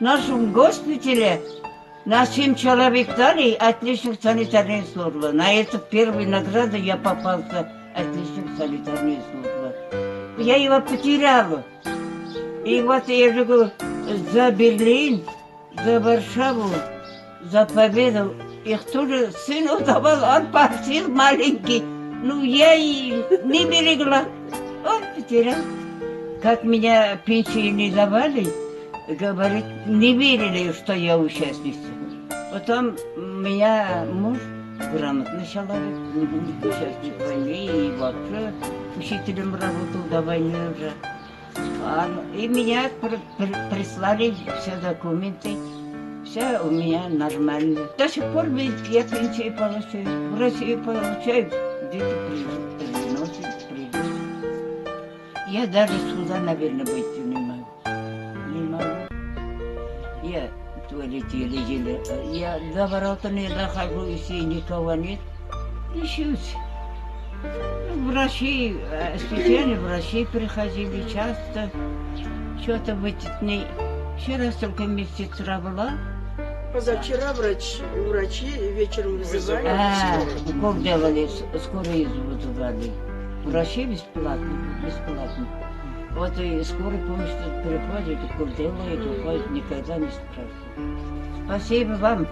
В нашем госпитале нас 7 человек дали отличных санитарных служб. На эту первую награду я попался отличных санитарных служб. Я его потеряла. И вот я же говорю, за Берлин, за Варшаву, за победу их тоже сыну давал, он просил маленький. Ну, я и не берегла. Он потерял. Как меня пенсии не давали, говорит, не верили, что я участница. Потом меня муж, грамотный человек, участник войны, и вообще учителем работал до войны уже. И меня прислали все документы, все у меня нормально. До сих пор я пенсию получаю, в России получаю, где-то приносят, придут. Я даже сюда, наверное, быть не могу. Не могу. Я в туалете еле-еле. Я до ворота не дохожу, если никого нет. Ищусь. Врачи, специально врачи приходили часто. Что-то в эти дни. Вчера только медсестра была. Позавчера врачи вечером вызывали. Укол делали, скорую вызывали. Врачи бесплатно, бесплатно. Вот и скорая помощь тут приходит, укол делает, уходит, никогда не спрашивает. Спасибо вам.